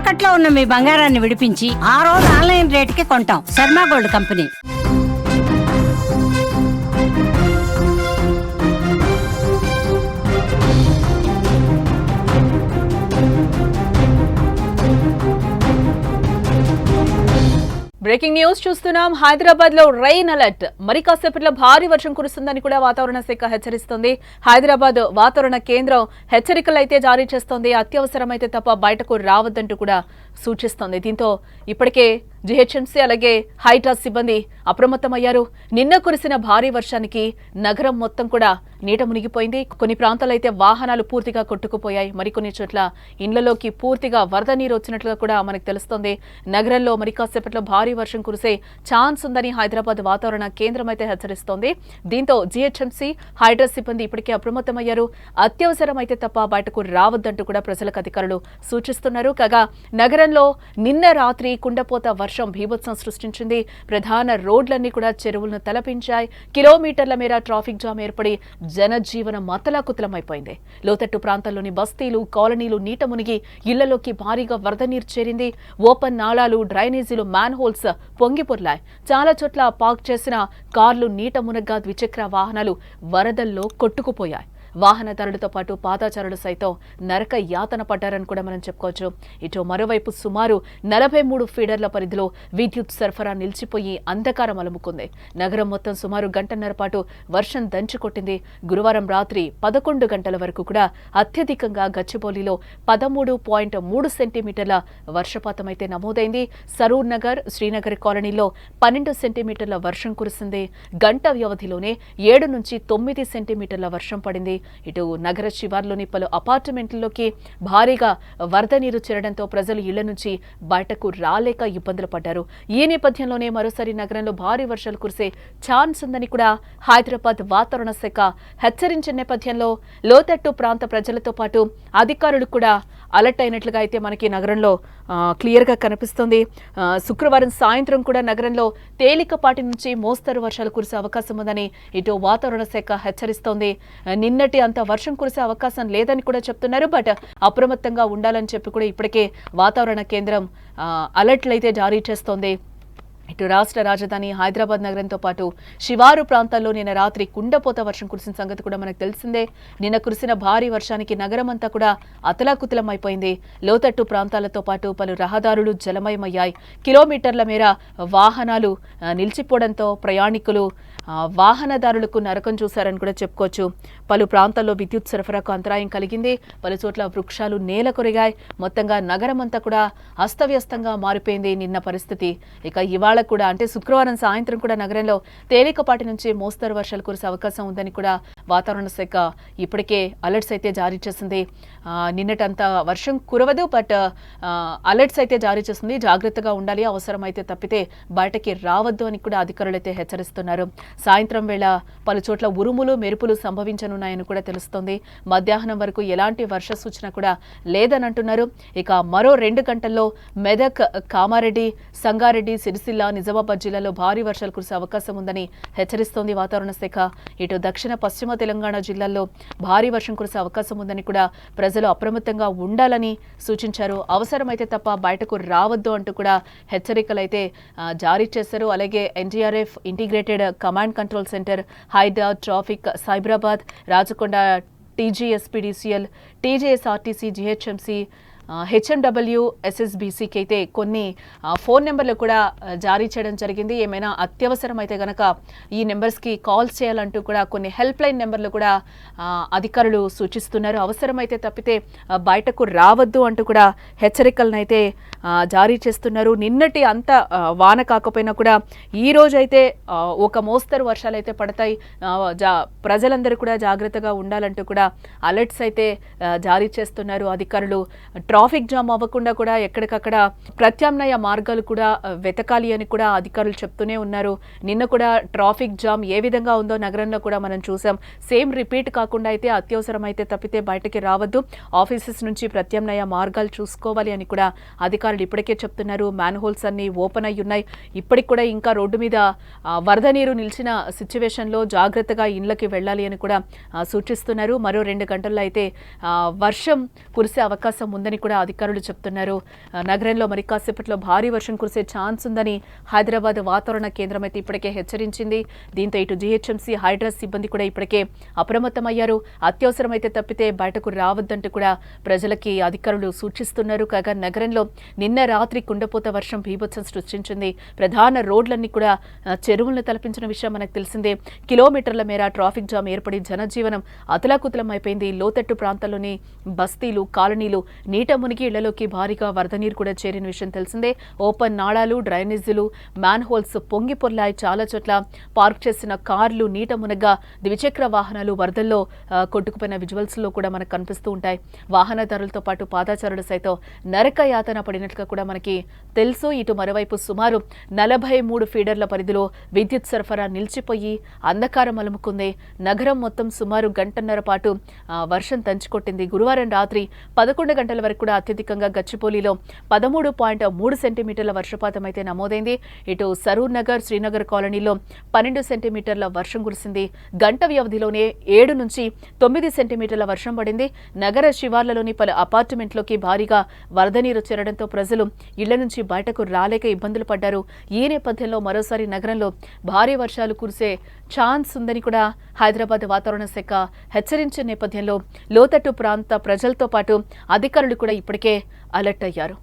తాకట్లో ఉన్న మీ బంగారాన్ని విడిపించి ఆ రోజు ఆన్లైన్ రేటుకి కొంటాం. Sharma gold company. Breaking news చూస్తున్నాం. హైదరాబాద్ లో రైన్ అలర్ట్. మరి కాసేపట్లో భారీ వర్షం కురుస్తుందని కూడా వాతావరణ శాఖ హెచ్చరిస్తోంది. హైదరాబాద్ వాతావరణ కేంద్రం హెచ్చరికలు అయితే జారీ చేస్తోంది. అత్యవసరమైతే తప్ప బయటకు రావద్దంటూ కూడా సూచిస్తోంది. దీంతో ఇప్పటికే జీహెచ్ఎంసీ అలాగే హైడ్రా సిబ్బంది అప్రమత్తమయ్యారు. నిన్న కురిసిన భారీ వర్షానికి నగరం మొత్తం కూడా నీట మునిగిపోయింది. కొన్ని ప్రాంతాలైతే వాహనాలు పూర్తిగా కొట్టుకుపోయాయి. మరికొన్ని చోట్ల ఇండ్లలోకి పూర్తిగా వరద నీరు వచ్చినట్లుగా కూడా మనకు తెలుస్తోంది. నగరంలో మరి కాసేపట్లో భారీ వర్షం కురిసే ఛాన్స్ ఉందని హైదరాబాద్ వాతావరణ కేంద్రం అయితే హెచ్చరిస్తోంది. దీంతో జీహెచ్ఎంసీ హైడ్రా సిబ్బంది ఇప్పటికే అప్రమత్తమయ్యారు. అత్యవసరమైతే తప్ప బయటకు రావద్దంటూ కూడా ప్రజలకు అధికారులు సూచిస్తున్నారు. కాగా నగరంలో నిన్న రాత్రి కుండపోత వర్షం భీభత్సం సృష్టించింది. ప్రధాన రోడ్లన్నీ కూడా చెరువులను తలపించాయి. కిలోమీటర్ల మేర ట్రాఫిక్ జామ్ ఏర్పడి జనజీవనం అతలాకుతలమైపోయింది. లోతట్టు ప్రాంతాల్లోని బస్తీలు కాలనీలు నీట మునిగి ఇళ్లలోకి భారీగా వరద నీరు చేరింది. ఓపెన్ నాళాలు డ్రైనేజీలు మ్యాన్ హోల్స్ పొంగిపొర్లాయి. చాలా చోట్ల పార్క్ చేసిన కార్లు నీట మునగ్గా ద్విచక్ర వాహనాలు వరదల్లో కొట్టుకుపోయాయి. వాహనదారులతో పాటు పాదాచారులు సైతం నరక యాతన పడ్డారని కూడా మనం చెప్పుకోవచ్చు. ఇటు మరోవైపు సుమారు 43 ఫీడర్ల పరిధిలో విద్యుత్ సరఫరా నిలిచిపోయి అంధకారం అలుముకుంది. నగరం మొత్తం సుమారు గంటన్నర పాటు వర్షం దంచుకొట్టింది. గురువారం రాత్రి 11 గంటల వరకు కూడా అత్యధికంగా గచ్చిబౌలిలో 13.3 సెంటీమీటర్ల వర్షపాతం అయితే నమోదైంది. సరూర్ నగర్, శ్రీనగర్ కాలనీలో 12 సెంటీమీటర్ల వర్షం కురిసింది. గంట వ్యవధిలోనే 7 నుంచి 9 సెంటీమీటర్ల వర్షం పడింది. ఇటు నగర శివార్లోని పలు అపార్ట్మెంట్లలోకి భారీగా వరద నీరు చేరడంతో ప్రజలు ఇళ్ల నుంచి బయటకు రాలేక ఇబ్బందులు పడ్డారు. ఈ నేపథ్యంలోనే మరోసారి నగరంలో భారీ వర్షాలు కురిసే ఛాన్స్ ఉందని కూడా హైదరాబాద్ వాతావరణ శాఖ హెచ్చరించిన నేపథ్యంలో లోతట్టు ప్రాంత ప్రజలతో పాటు అధికారులు కూడా అలర్ట్ అయినట్లుగా అయితే మనకి నగరంలో క్లియర్గా కనిపిస్తుంది. శుక్రవారం సాయంత్రం కూడా నగరంలో తేలికపాటి నుంచి మోస్తరు వర్షాలు కురిసే అవకాశం ఉందని ఇటు వాతావరణ శాఖ హెచ్చరిస్తోంది. నిన్నటి అంత వర్షం కురిసే అవకాశం లేదని కూడా చెప్తున్నారు. బట్ అప్రమత్తంగా ఉండాలని చెప్పి కూడా ఇప్పటికే వాతావరణ కేంద్రం అలర్ట్లు అయితే జారీ చేస్తోంది. ఇటు రాష్ట్ర రాజధాని హైదరాబాద్ నగరంతో పాటు శివారు ప్రాంతాల్లో నిన్న రాత్రి కుండపోత వర్షం కురిసిన సంగతి కూడా మనకు తెలిసిందే. నిన్న కురిసిన భారీ వర్షానికి నగరం అంతా కూడా అతలాకుతలం అయిపోయింది. లోతట్టు ప్రాంతాలతో పాటు పలు రహదారులు జలమయమయ్యాయి. కిలోమీటర్ల మేర వాహనాలు నిలిచిపోవడంతో ప్రయాణికులు వాహనదారులకు నరకం చూశారని కూడా చెప్పుకోవచ్చు. పలు ప్రాంతాల్లో విద్యుత్ సరఫరాకు అంతరాయం కలిగింది. పలు చోట్ల వృక్షాలు నేల కొరిగాయి. మొత్తంగా నగరం అంతా కూడా అస్తవ్యస్తంగా మారిపోయింది నిన్న పరిస్థితి. ఇక ఇవాళ కూడా అంటే శుక్రవారం సాయంత్రం కూడా నగరంలో తేలికపాటి నుంచి మోస్తరు వర్షాలు కురిసే అవకాశం ఉందని కూడా వాతావరణ శాఖ ఇప్పటికే అలర్ట్స్ అయితే జారీ చేసింది. నిన్నటంత వర్షం కురవదు, బట్ అలర్ట్స్ అయితే జారీ చేసింది. జాగ్రత్తగా ఉండాలి, అవసరమైతే తప్పితే బయటకి రావద్దు అని కూడా అధికారులు అయితే హెచ్చరిస్తున్నారు. సాయంత్రం వేళ పలు చోట్ల ఉరుములు మెరుపులు సంభవించనున్నాయని కూడా తెలుస్తోంది. మధ్యాహ్నం వరకు ఎలాంటి వర్ష సూచన కూడా లేదని అంటున్నారు. ఇక మరో 2 గంటల్లో మెదక్, కామారెడ్డి, సంగారెడ్డి, సిరిసిల్ల, నిజామాబాద్ జిల్లాలో భారీ వర్షాలు కురిసే అవకాశం ఉందని హెచ్చరిస్తోంది వాతావరణ శాఖ. ఇటు దక్షిణ పశ్చిమ తెలంగాణ జిల్లాల్లో భారీ వర్షం కురిసే అవకాశం ఉందని కూడా ప్రజలు అప్రమత్తంగా ఉండాలని సూచించారు. అవసరమైతే తప్ప బయటకు రావద్దు అంటూ కూడా హెచ్చరికలైతే జారీ చేశారు. అలాగే NDRF, integrated command control centre, HYDRAA, traffic, Cyberabad, Rachakonda, TGSPDCL, TGSRTC, GHMC, HMW, ఎస్ఎస్బీసీకి అయితే కొన్ని ఫోన్ నెంబర్లు కూడా జారీ చేయడం జరిగింది. ఏమైనా అత్యవసరం అయితే గనక ఈ నెంబర్స్కి కాల్స్ చేయాలంటూ కూడా కొన్ని హెల్ప్ లైన్ నెంబర్లు కూడా అధికారులు సూచిస్తున్నారు. అవసరమైతే తప్పితే బయటకు రావద్దు అంటూ కూడా హెచ్చరికలను అయితే జారీ చేస్తున్నారు. నిన్నటి అంత వాన కాకపోయినా కూడా ఈ రోజు అయితే ఒక మోస్తరు వర్షాలు అయితే పడతాయి. ప్రజలందరూ కూడా జాగ్రత్తగా ఉండాలంటూ కూడా అలర్ట్స్ అయితే జారీ చేస్తున్నారు అధికారులు. ట్రాఫిక్ జామ్ అవ్వకుండా కూడా ఎక్కడికక్కడ ప్రత్యామ్నాయ మార్గాలు కూడా వెతకాలి అని కూడా అధికారులు చెప్తూనే ఉన్నారు. నిన్న కూడా ట్రాఫిక్ జామ్ ఏ విధంగా ఉందో నగరంలో కూడా మనం చూసాం. సేమ్ రిపీట్ కాకుండా అయితే అత్యవసరం అయితే తప్పితే బయటకి రావద్దు, ఆఫీసెస్ నుంచి ప్రత్యామ్నాయ మార్గాలు చూసుకోవాలి అని కూడా అధికారులు అధికారులు ఇప్పటికే చెప్తున్నారు. మ్యాన్ హోల్స్ అన్ని ఓపెన్ అయి ఉన్నాయి. ఇప్పటికి కూడా ఇంకా రోడ్డు మీద వరద నీరు నిలిచిన సిచ్యువేషన్లో జాగ్రత్తగా ఇళ్లకి వెళ్ళాలి అని కూడా సూచిస్తున్నారు. మరో 2 గంటల్లో అయితే వర్షం కురిసే అవకాశం ఉందని కూడా అధికారులు చెప్తున్నారు. నగరంలో మరి కాసేపట్లో భారీ వర్షం కురిసే ఛాన్స్ ఉందని హైదరాబాద్ వాతావరణ కేంద్రం అయితే ఇప్పటికే హెచ్చరించింది. దీంతో ఇటు జీహెచ్ఎంసీ హైడ్రాస్ సిబ్బంది కూడా ఇప్పటికే అప్రమత్తమయ్యారు. అత్యవసరమైతే తప్పితే బయటకు రావద్దంటూ కూడా ప్రజలకి అధికారులు సూచిస్తున్నారు. కాగా నగరంలో నిన్న రాత్రి కుండపోత వర్షం బీభత్సం సృష్టించింది. ప్రధాన రోడ్లన్నీ కూడా చెరువులను తలపించిన విషయం మనకు తెలిసిందే. కిలోమీటర్ల మేర ట్రాఫిక్ జామ్ ఏర్పడి జనజీవనం అతలాకుతలం అయిపోయింది. లోతట్టు ప్రాంతాల్లోని బస్తీలు, కాలనీలు నీట మునిగి ఇళ్లలోకి భారీగా వరద నీరు కూడా చేరిన విషయం తెలిసిందే. ఓపెన్ నాళాలు, డ్రైనేజీలు, మ్యాన్ హోల్స్ పొంగి పొర్లాయి. చాలా చోట్ల పార్క్ చేసిన కార్లు నీట మునగా ద్విచక్ర వాహనాలు వరదల్లో కొట్టుకుపోయిన విజువల్స్ లో కూడా మనకు కనిపిస్తూ ఉంటాయి. వాహనదారులతో పాటు పాదాచారులు సైతం నరక యాతన పడినట్లుగా కూడా మనకి తెలుసు. ఇటు మరోవైపు సుమారు 43 ఫీడర్ల పరిధిలో విద్యుత్ సరఫరా నిలిచిపోయి అంధకారం అలుముకుంది. నగరం మొత్తం సుమారు గంటన్నర పాటు వర్షం తంచుకొట్టింది. గురువారం రాత్రి 11 గంటల వరకు కూడా అత్యధికంగా గచ్చిపోలిలో 13.3 సెంటీమీటర్ల వర్షపాతం అయితే నమోదైంది. ఇటు సరూర్ నగర్, శ్రీనగర్ కాలనీలో 12 సెంటీమీటర్ల వర్షం కురిసింది. గంట వ్యవధిలోనే 7 నుంచి 9 సెంటీమీటర్ల వర్షం పడింది. నగర శివార్లలోని పలు అపార్ట్మెంట్లోకి భారీగా వరద నీరు చేరడంతో ప్రజలు ఇళ్ల నుంచి బయటకు రాలేక ఇబ్బందులు పడ్డారు. ఈ నేపథ్యంలో మరోసారి నగరంలో భారీ వర్షాలు కురిసే ఛాన్స్ ఉందని కూడా హైదరాబాద్ వాతావరణ శాఖ హెచ్చరించిన నేపథ్యంలో లోతట్టు ప్రాంత ప్రజలతో పాటు అధికారులు కూడా ఇప్పటికే అలర్ట్ అయ్యారు.